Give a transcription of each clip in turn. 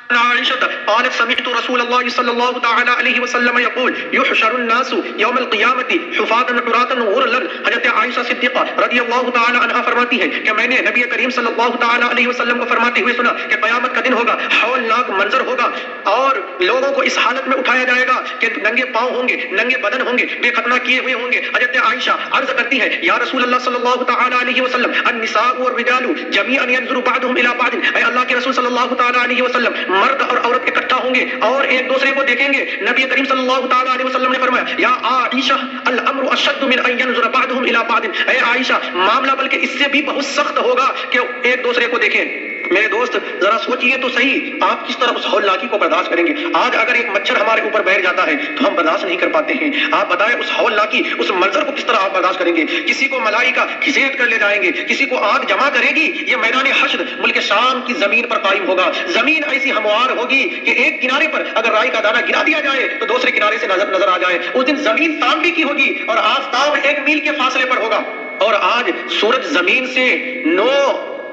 عائشة قالت سمعت رسول الله صلى الله تعالى عليه وسلم يقول يحشر الناس يوم القيامة حفاة عراة غرلا. حضرت عائشہ صدیقہ رضی اللہ تعالی عنہا فرماتی ہے کہ میں نے نبی کریم صلی اللہ تعالی علیہ وسلم کو فرماتے ہوئے سنا کہ قیامت کا دن ہوگا، ہولناک منظر ہوگا اور لوگوں کو اس حالت میں اٹھایا جائے گا کہ ننگے پاؤں ہوں گے، ننگے بدن ہوں گے، بے ختنہ کیے ہوئے ہوں گے. حضرت عائشہ عرض کرتی ہے یا رسول اللہ صلی اللہ تعالی علیہ وسلم النساء والرجال جميعا ينظر بعضهم الى بعض. اے اللہ کے رسول صلی اللہ تعالی علیہ وسلم، مرد اور عورت اکٹھا ہوں گے اور ایک دوسرے کو دیکھیں گے. نبی کریم صلی اللہ تعالی علیہ وسلم نے فرمایا یا عائشہ الامر اشد من ان ينظر بعضهم الى بعض. اے عائشہ معاملہ بلکہ اس سے بھی بہت سخت ہوگا کہ ایک دوسرے کو دیکھیں. میرے دوست ذرا سوچئے تو صحیح، آپ کس طرح اس ہولناکی کو برداشت کریں گے؟ آج اگر ایک مچھر ہمارے اوپر بیٹھ جاتا ہے تو ہم برداشت نہیں کر پاتے ہیں. آپ بتائیں اس ہولناکی، اس منظر کو کس طرح آپ برداشت کریں گے؟ کسی کو ملائکہ گھسیٹ کر لے جائیں گے، کسی کو آگ جمع کرے گی. یہ میدان حشر ملک شام کی زمین پر قائم ہوگا. زمین ایسی ہموار ہوگی کہ ایک کنارے پر اگر رائی کا دانہ گرا دیا جائے تو دوسرے کنارے سے نظر آ جائے. اس دن زمین تانبے کی ہوگی اور آفتاب 1 میل کے فاصلے پر ہوگا. اور آج سورج زمین سے 9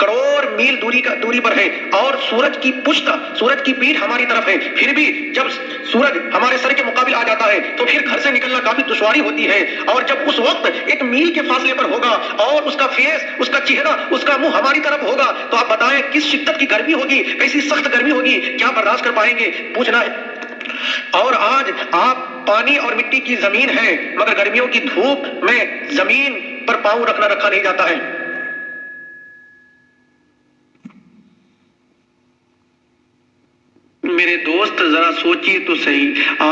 کروڑ میل دوری پر ہے اور سورج کی پشت، سورج کی پیٹھ ہماری طرف ہے. پھر بھی جب سورج ہمارے سر کے مقابل آ جاتا ہے تو پھر گھر سے نکلنا کافی دشواری ہوتی ہے. اور جب اس وقت 1 میل کے فاصلے پر ہوگا اور اس کا فیس، اس کا چہرہ، اس کا منہ ہماری طرف ہوگا تو آپ بتائیں کس شدت کی گرمی ہوگی، کیسی سخت گرمی ہوگی، کیا برداشت کر پائیں گے؟ پوچھنا ہے. اور آج آپ پانی اور مٹی کی زمین ہے مگر گرمیوں کی دھوپ میں زمین پر پاؤں رکھا نہیں جاتا ہے. میرے دوست ذرا سوچئے تو صحیح،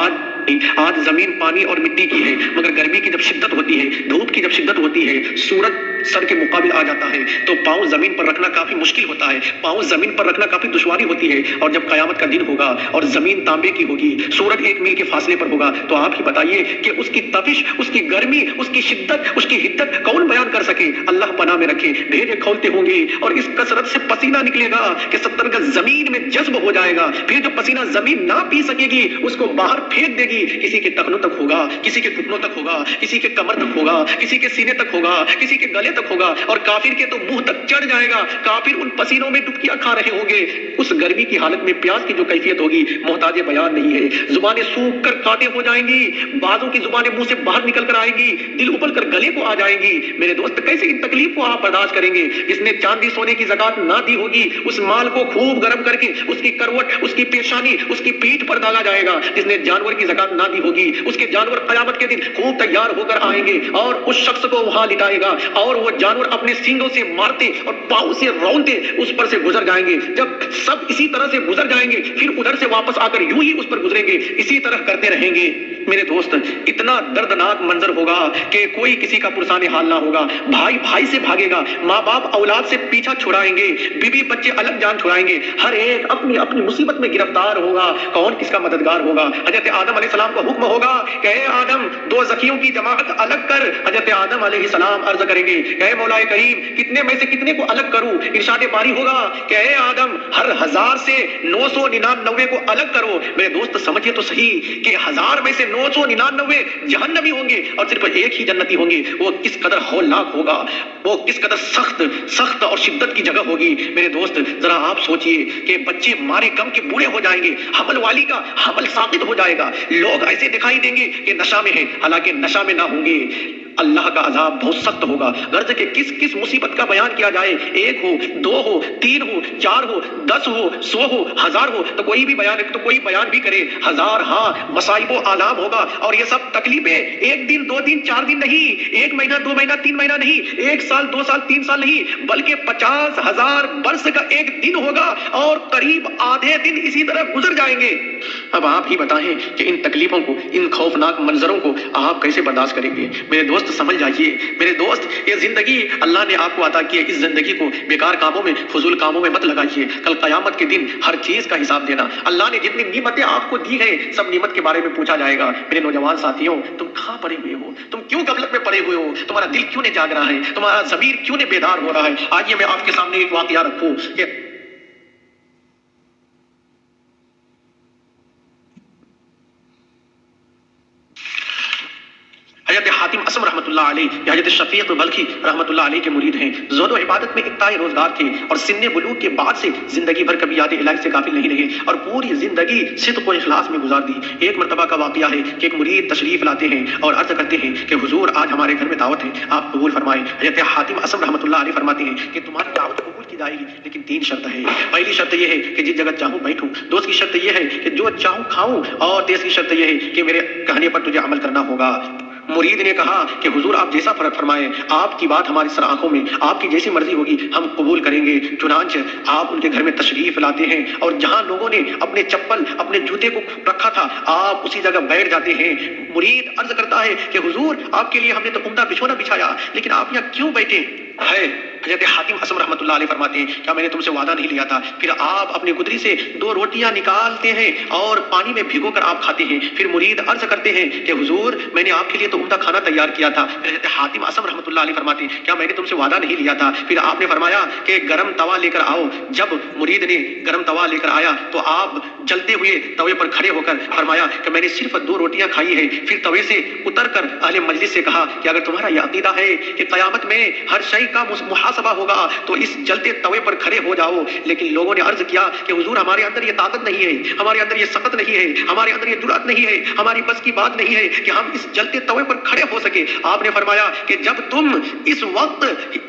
آج زمین پانی اور مٹی کی ہے مگر گرمی کی جب شدت ہوتی ہے، دھوپ کی جب شدت ہوتی ہے، سورج سر کے مقابل آ جاتا ہے تو پاؤں زمین پر رکھنا کافی مشکل ہوتا ہے، پاؤں زمین پر رکھنا کافی دشواری ہوتی ہے. اور جب قیامت کا دن ہوگا اور زمین تانبے کی ہوگی، سورج 1 میل کے فاصلے پر ہوگا تو آپ ہی بتائیے کہ اس کی تپش، اس کی گرمی، اس کی شدت، اس کی حدت کون بیان کر سکے؟ اللہ پناہ میں رکھے. بھیجے کھولتے ہوں گے اور اس کثرت سے پسینہ نکلے گا کہ 70 گز زمین میں جذب ہو جائے گا. پھر جو پسینہ زمین نہ پی سکے گی اس کو باہر پھینک دے گی. کسی کے ٹخنوں تک ہوگا، کسی کے گھٹنوں تک ہوگا، کسی کے کمر تک ہوگا، کسی کے سینے تک ہوگا، کسی کے گلے تک ہوگا اور کافر کے تو منہ تک چڑھ جائے گا. کافر ان پسینوں میں ڈبکیاں کھا رہے ہوں گے. اس گرمی کی حالت میں پیاس کی جو کیفیت ہوگی محتاج بیان نہیں ہے. زبانیں سوکھ کر کانٹے ہو جائیں گی، بعضوں کی زبانیں منہ سے باہر نکل کر آئیں گی، دل ابل کر گلے کو آ جائیں گی. میرے دوست کیسے ان تکلیف کو آپ برداشت کریں گے؟ جس نے چاندی سونے کی زکات نہ دی ہوگی اس مال کو خوب گرم کر کے اس کی کروٹ، اس کی پیشانی، اس کی پیٹھ پر ڈالا جائے گا. جس نے جانور کی زکات نہ دی ہوگی اس کے جانور قیامت کے دن خوب تیار ہو کر آئیں گے اور اس شخص کو وہاں لٹائے گا اور وہ جانور اپنے سینگوں سے مارتے اور پاؤں سے رونتے اس پر سے گزر جائیں گے. جب سب اسی طرح سے گزر جائیں گے پھر ادھر سے واپس آ کر یوں ہی اس پر گزریں گے، اسی طرح کرتے رہیں گے. میرے دوست اتنا دردناک منظر ہوگا کہ کوئی کسی کا پرسان حال نہ ہوگا. بھائی بھائی سے بھاگے گا، ماں باپ اولاد سے پیچھا چھڑائیں گے، بیوی بچے الگ جان چھڑائیں گے. ہر ایک اپنی اپنی مصیبت میں گرفتار ہوگا. کون کس کا مددگار ہوگا؟ حضرت آدم علیہ السلام کو حکم ہوگا کہ اے آدم 2 زکیوں کی جماعت الگ کر. حضرت آدم علیہ السلام عرض کریں گے کہ اے مولا کریم کتنے میں سے کتنے کو الگ کروں؟ ارشاد باری ہوگا کہ اے آدم ہر 1000 سے 999 کو الگ کرو. میرے دوست سمجھے تو صحیح کہ 1000 میں سے 999 جہنمی ہوں گے اور صرف ایک ہی جنتی ہوں گے. وہ کس قدر ہولناک ہوگا، وہ کس قدر سخت اور شدت کی جگہ ہوگی. میرے دوست ذرا آپ سوچئے کہ بچے مارے کم کے بوڑھے ہو جائیں گے، حمل والی کا حمل ساقط ہو جائے گا، لوگ ایسے دکھائی دیں گے کہ نشہ میں ہیں حالانکہ نشہ میں نہ ہوں گے. اللہ کا عذاب بہت سخت ہوگا. غرض کہ کس مصیبت کا بیان کیا جائے، 1 ہو 2 ہو 3 ہو 4 ہو 10 ہو 100 ہو 1000 ہو تو کوئی بیان بھی کرے. 1000 ہاں مصائب و آلام ہوگا اور یہ سب تکلیفیں 1 دن 2 دن 4 دن نہیں، 1 مہینہ 2 مہینہ 3 مہینہ نہیں، 1 سال 2 سال 3 سال نہیں، بلکہ 50,000 برس کا ایک دن ہوگا اور قریب آدھے دن اسی طرح گزر جائیں گے. اب آپ ہی بتائیں کہ ان تکلیفوں کو، ان خوفناک منظروں کو آپ کیسے برداشت کریں گے؟ میرے دوست سمجھ جائیے، میرے دوست یہ زندگی اللہ نے آپ کو عطا کی ہے، اس زندگی کو بیکار کاموں میں، فضول کاموں میں مت لگائیے. کل قیامت کے دن ہر چیز کا حساب دینا. اللہ نے جتنی نعمتیں آپ کو دی ہیں سب نعمت کے بارے میں پوچھا جائے گا. میرے نوجوان ساتھیوں تم کہاں پڑے ہوئے ہو؟ تم کیوں غفلت میں پڑے ہوئے ہو؟ تمہارا دل کیوں نہیں جاگ رہا ہے؟ تمہارا ضمیر کیوں نہیں بیدار ہو رہا ہے؟ آئیے میں آپ کے سامنے ایک واقعہ رکھوں کہ حضرت حاتم اسم رحمۃ اللہ علیہ یہ حضرت شفیق بلخی رحمۃ اللہ علیہ کے مرید ہیں. زہد و عبادت میں اقتداء روزگار تھے اور سن بلوغ کے بعد سے زندگی بھر کبھی یاد الہی سے غافل نہیں رہے اور پوری زندگی صدق و اخلاص میں گزار دی. ایک مرتبہ کا واقعہ ہے کہ ایک مرید تشریف لاتے ہیں اور عرض کرتے ہیں کہ حضور آج ہمارے گھر میں دعوت ہے, آپ قبول فرمائیں. حضرت حاتم اسم رحمۃ اللہ علیہ فرماتے ہیں کہ تمہاری دعوت قبول کی جائے گی, لیکن 3 شرط ہے. پہلی شرط یہ ہے کہ جس جگہ چاہوں بیٹھوں. دوسری شرط یہ ہے کہ جو چاہوں کھاؤں. اور تیسری شرط یہ ہے کہ میرے کہنے پر تجھے عمل کرنا ہوگا. مرید نے کہا کہ حضور آپ جیسا فرمائیں, آپ کی بات ہماری سر آنکھوں میں, آپ کی جیسی مرضی ہوگی ہم قبول کریں گے. چنانچہ آپ ان کے گھر میں تشریف لاتے ہیں اور جہاں لوگوں نے اپنے چپل اپنے جوتے کو رکھا تھا آپ اسی جگہ بیٹھ جاتے ہیں. مرید عرض کرتا ہے کہ حضور آپ کے لیے ہم نے تو عمدہ بچھونا بچھایا, لیکن آپ یہاں کیوں بیٹھے ہے؟ حضرت حاتم اسم رحمۃ اللہ علیہ فرماتے ہیں کیا میں نے تم سے وعدہ نہیں لیا تھا؟ پھر آپ اپنی گدری سے 2 روٹیاں نکالتے ہیں اور پانی میں بھگو کر آپ کھاتے ہیں. پھر مرید عرض کرتے ہیں کہ حضور میں نے آپ کے لیے تو عمدہ کھانا تیار کیا تھا. حضرت حاتم اسم رحمۃ اللہ علیہ فرماتے ہیں کیا میں نے تم سے وعدہ نہیں لیا تھا؟ پھر آپ نے فرمایا کہ گرم توا لے کر آؤ. جب مرید نے گرم توا لے کر آیا تو آپ جلتے ہوئے توے پر کھڑے ہو کر فرمایا کہ میں نے صرف 2 روٹیاں کھائی ہیں. پھر توے سے اتر کر اہل مجلس سے کہا کہ اگر تمہارا یہ عقیدہ ہے کہ قیامت میں ہر شے کا محاسبہ ہوگا تو اس جلتے توے پر کھڑے ہو جاؤ. لیکن لوگوں نے عرض کیا کہ حضور ہمارے اندر یہ طاقت نہیں ہے, ہمارے اندر یہ سخت نہیں ہے, ہمارے اندر یہ جرأت نہیں ہے, ہماری بس کی بات نہیں ہے کہ ہم اس جلتے توے پر کھڑے ہو سکے. آپ نے فرمایا کہ جب تم اس وقت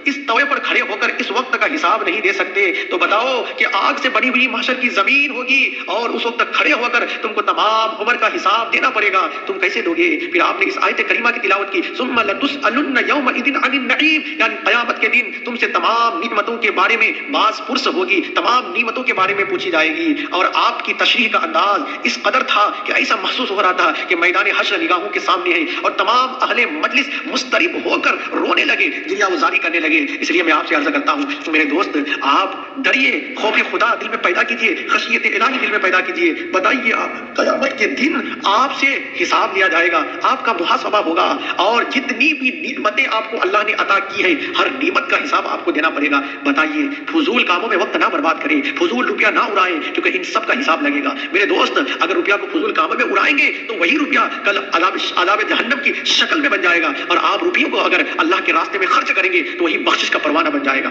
اس توے پر کھڑے ہو کر اس وقت کا حساب نہیں دے سکتے تو بتاؤ کہ آگ سے بنی ہوئی محشر کی زمین ہوگی اور اس وقت کھڑے ہو کر تم کو تمام عمر کا حساب دینا پڑے گا, تم کیسے دو گے؟ پھر آپ نے اس آیت کریمہ کی تلاوت کی ثم لتسألن یومئذ عن النعیم, یعنی قیامت کے دن تم سے تمام نعمتوں کے بارے میں باز پرس ہوگی, تمام نعمتوں کے بارے میں پوچھی جائے گی. اور آپ کی تشریح کا انداز اس قدر تھا کہ ایسا محسوس ہو رہا تھا کہ میدان حشر نگاہوں کے سامنے ہے اور تمام اہل مجلس مضطرب ہو کر رونے لگے, دریا گزاری کرنے لگے. اس لیے میں آپ سے عرض کرتا ہوں میرے دوست, آپ ڈریے, خوف خدا دل میں پیدا کیجیے, خشیت الہی دل میں پیدا کیجیے. بتائیے آپ قیامت کے دن آپ سے حساب لیا جائے گا, آپ کا محاسبہ ہوگا اور جتنی بھی نعمتیں آپ کو اللہ نے عطا کی ہے ہر نعمت کا حساب آپ کو دینا پڑے گا. بتائیے فضول کاموں میں وقت نہ برباد کریں, فضول روپیہ نہ اڑائیں, کیونکہ ان سب کا حساب لگے گا. میرے دوست اگر روپیہ کو فضول کاموں میں اڑائیں گے تو وہی روپیہ کل عذاب جہنم کی شکل میں بن جائے گا, اور آپ روپیوں کو اگر اللہ کے راستے میں خرچ کریں گے تو وہی بخشش کا پروانہ بن جائے گا.